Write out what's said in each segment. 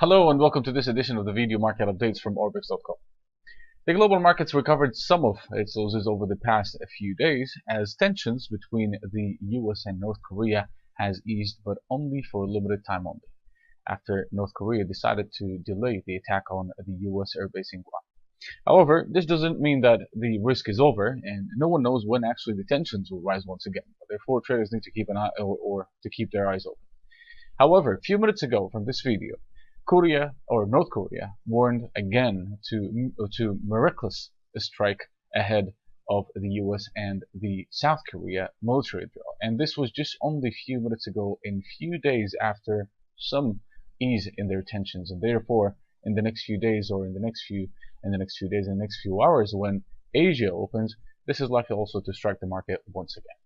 Hello and welcome to this edition of the video market updates from Orbex.com. The global markets recovered some of its losses over the past few days as tensions between the US and North Korea has eased, but only for a limited time only, after North Korea decided to delay the attack on the US airbase in Guam. However, this doesn't mean that the risk is over, and no one knows when actually the tensions will rise once again. Therefore, traders need to keep an eye or to keep their eyes open. However, a few minutes ago from this video, North Korea warned again to miraculous strike ahead of the US and the South Korea military drill, and this was just only a few minutes ago, in few days after some ease in their tensions, and therefore in the next few days or in the next few hours when Asia opens, this is likely also to strike the market once again.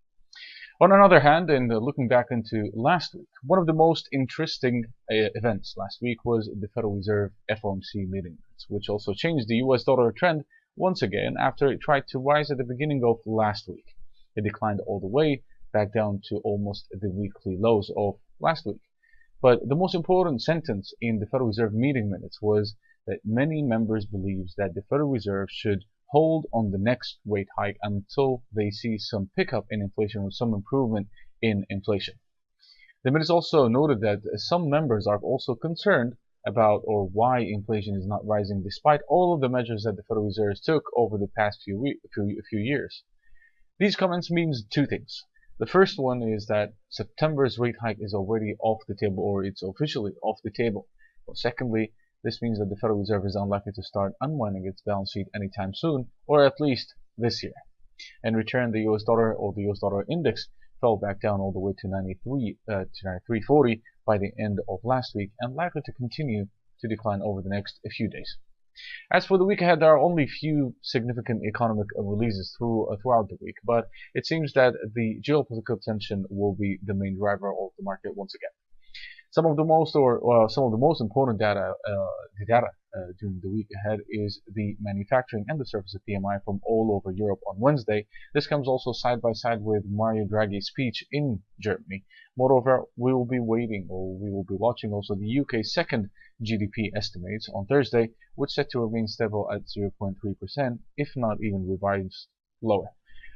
On another hand, and looking back into last week, one of the most interesting events last week was the Federal Reserve FOMC Meeting Minutes, which also changed the US dollar trend once again after it tried to rise at the beginning of last week. It declined all the way back down to almost the weekly lows of last week. But the most important sentence in the Federal Reserve Meeting Minutes was that many members believe that the Federal Reserve should hold on the next rate hike until they see some pickup in inflation or some improvement in inflation. The minutes also noted that some members are also concerned about or why inflation is not rising despite all of the measures that the Federal Reserve took over the past few years. These comments means two things. The first one is that September's rate hike is already off the table, or it's officially off the table. But secondly, this means that the Federal Reserve is unlikely to start unwinding its balance sheet anytime soon, or at least this year. In return, the US dollar or the US dollar index fell back down all the way to 93.40 by the end of last week, and likely to continue to decline over the next few days. As for the week ahead, there are only few significant economic releases throughout the week, but it seems that the geopolitical tension will be the main driver of the market once again. Some of the most important data, during the week ahead is the manufacturing and the services PMI from all over Europe on Wednesday. This comes also side by side with Mario Draghi's speech in Germany. Moreover, we will be watching also the UK's second GDP estimates on Thursday, which is set to remain stable at 0.3%, if not even revised lower.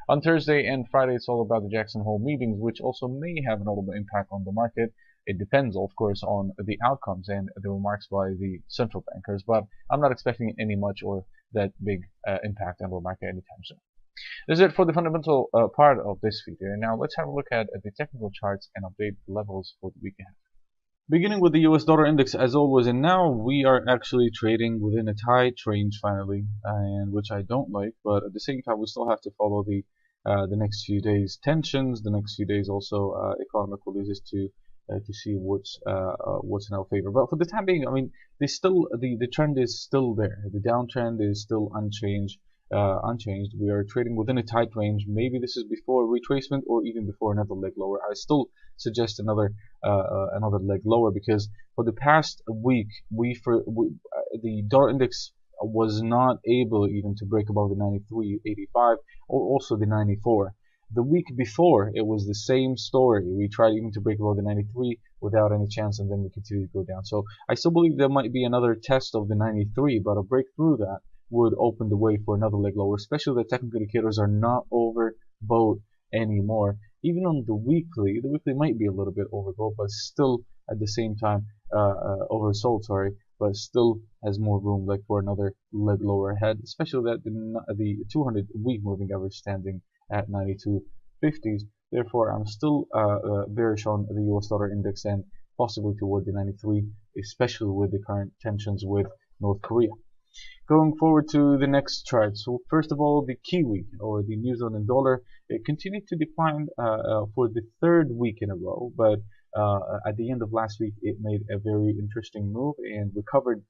On Thursday and Friday, it's all about the Jackson Hole meetings, which also may have an ultimate impact on the market. It depends, of course, on the outcomes and the remarks by the central bankers, but I'm not expecting any much or that big impact on the market anytime soon. This is it for the fundamental part of this video. Now let's have a look at the technical charts and update the levels for the week ahead. Beginning with the US dollar index as always, and now we are actually trading within a tight range finally, and which I don't like, but at the same time we still have to follow the next few days tensions, the next few days also economic releases to see what's in our favor. But for the time being, I mean, the trend is still there. The downtrend is still unchanged. We are trading within a tight range. Maybe this is before retracement or even before another leg lower. I still suggest another leg lower, because for the past week the dollar index was not able even to break above the 93.85 or also the 94. The week before, it was the same story. We tried even to break above the 93 without any chance, and then we continued to go down. So I still believe there might be another test of the 93, but a break through that would open the way for another leg lower, especially the technical indicators are not overbought anymore. Even on the weekly might be a little bit overbought, but still at the same time oversold, sorry, but still has more room like for another leg lower ahead, especially that the 200-week moving average standing at 92.50s. Therefore, I'm still bearish on the US dollar index and possibly toward the 93, especially with the current tensions with North Korea. Going forward to the next chart. So first of all, the Kiwi or the New Zealand dollar, it continued to decline for the third week in a row, but at the end of last week it made a very interesting move and recovered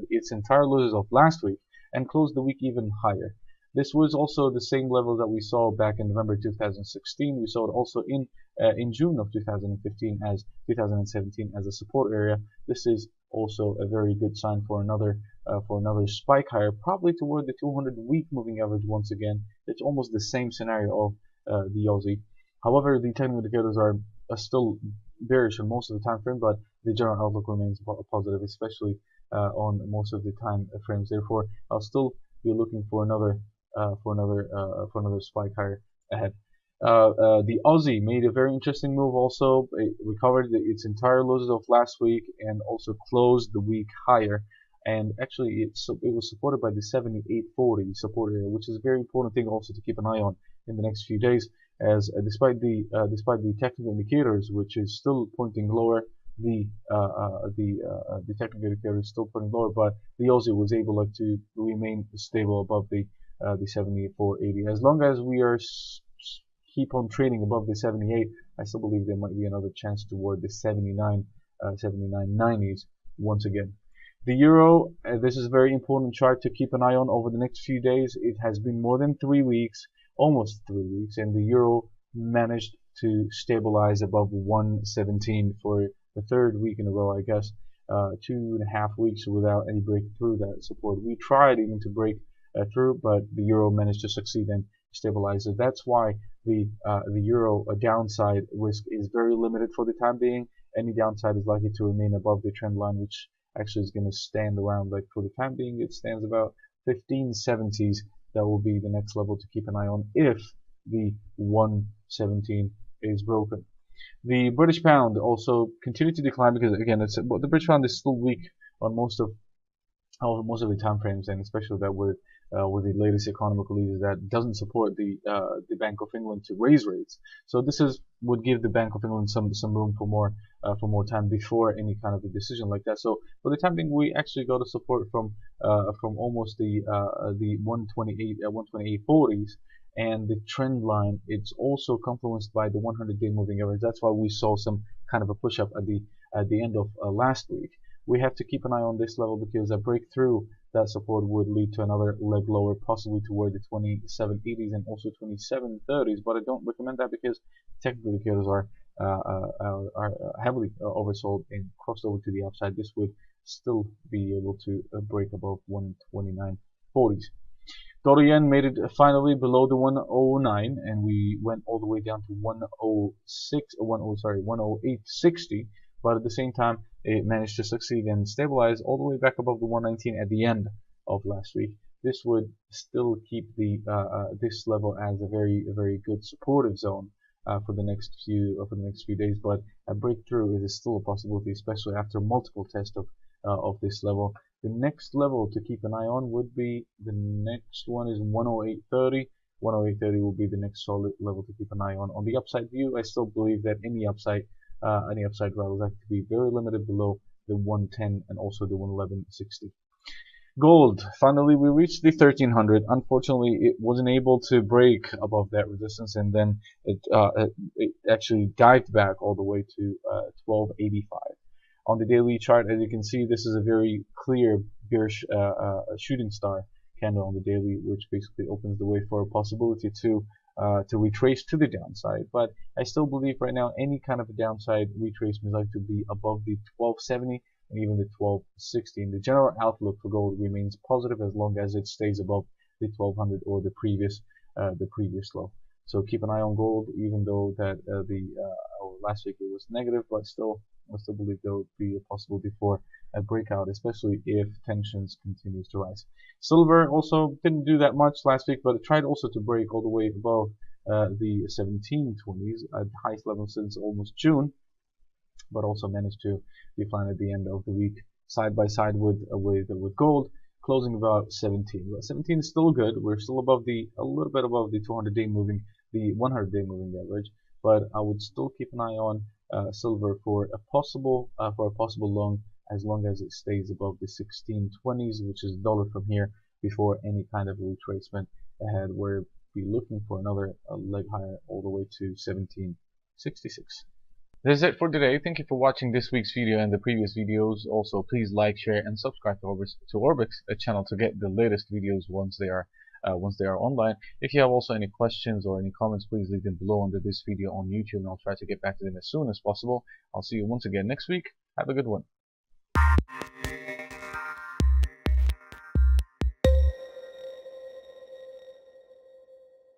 its entire losses of last week and closed the week even higher. This was also the same level that we saw back in November 2016. We saw it also in June of 2017 as a support area. This is also a very good sign for another spike higher, probably toward the 200-week moving average once again. It's almost the same scenario of the Aussie. However, the technical indicators are still bearish on most of the time frame, but the general outlook remains positive, especially on most of the time frames. Therefore, I'll still be looking for another spike higher ahead. The Aussie made a very interesting move also. It recovered its entire losses of last week and also closed the week higher. And actually, it was supported by the 78.40 support area, which is a very important thing also to keep an eye on in the next few days. As despite the technical indicators, which is still pointing lower, the technical indicator is still pointing lower, but the Aussie was able to remain stable above the 78.480. As long as we are keep on trading above the 78, I still believe there might be another chance toward the 79.90s once again. The euro, this is a very important chart to keep an eye on over the next few days. It has been more than 3 weeks, almost 3 weeks, and the euro managed to stabilize above 117 for the third week in a row, I guess. 2.5 weeks without any breakthrough that support. We tried even to break through, but the euro managed to succeed and stabilize it. That's why the euro downside risk is very limited for the time being. Any downside is likely to remain above the trend line, which actually is going to stand around, like for the time being, it stands about 1570s. That will be the next level to keep an eye on if the 117 is broken. The British pound also continued to decline because, again, the British pound is still weak on most of the time frames, and especially that with the latest economic leaders that doesn't support the Bank of England to raise rates. So this would give the Bank of England some room for more time before any kind of a decision like that. So for the time being, we actually got a support from almost the 128.40s. And the trend line, it's also confluenced by the 100-day moving average. That's why we saw some kind of a push up at the end of last week. We have to keep an eye on this level because a breakthrough that support would lead to another leg lower, possibly toward the 27.80s and also 27.30s. But I don't recommend that because technical indicators are heavily oversold and crossed over to the upside. This would still be able to break above 129.40s. Dollar yen made it finally below the 109, and we went all the way down to 108.60. But at the same time, it managed to succeed and stabilize all the way back above the 119 at the end of last week. This would still keep this level as a very good supportive zone for the next few days. But a breakthrough is still a possibility, especially after multiple tests of this level. The next level to keep an eye on would be the next one is 108.30. 108.30 will be the next solid level to keep an eye on. On the upside view, I still believe that any upside rally is likely to be very limited below the 110 and also the 111.60. Gold, finally we reached the 1300. Unfortunately, it wasn't able to break above that resistance, and then it actually dived back all the way to 1285. On the daily chart, as you can see, this is a very clear bearish shooting star candle on the daily, which basically opens the way for a possibility to retrace to the downside. But I still believe right now any kind of a downside retracement is likely to be above the 1270 and even the 1260. And the general outlook for gold remains positive as long as it stays above the 1200 or the previous low. So keep an eye on gold, even though that last week it was negative, but still I still believe there would be a possibility for a breakout, especially if tensions continues to rise. Silver also didn't do that much last week, but it tried also to break all the way above the 1720s at the highest level since almost June, but also managed to decline at the end of the week, side by side with gold, closing about 17. But 17 is still good. We're still above a little bit above the 200-day moving, the 100-day moving average, but I would still keep an eye on silver for a possible long, as long as it stays above the 1620s, which is dollar from here, before any kind of retracement ahead. We'll be looking for another leg higher all the way to 1766. This is it for today. Thank you for watching this week's video and the previous videos. Also, please like, share, and subscribe to Orbex, a channel to get the latest videos once they are online. If you have also any questions or any comments, please leave them below under this video on YouTube, and I'll try to get back to them as soon as possible. I'll see you once again next week. Have a good one.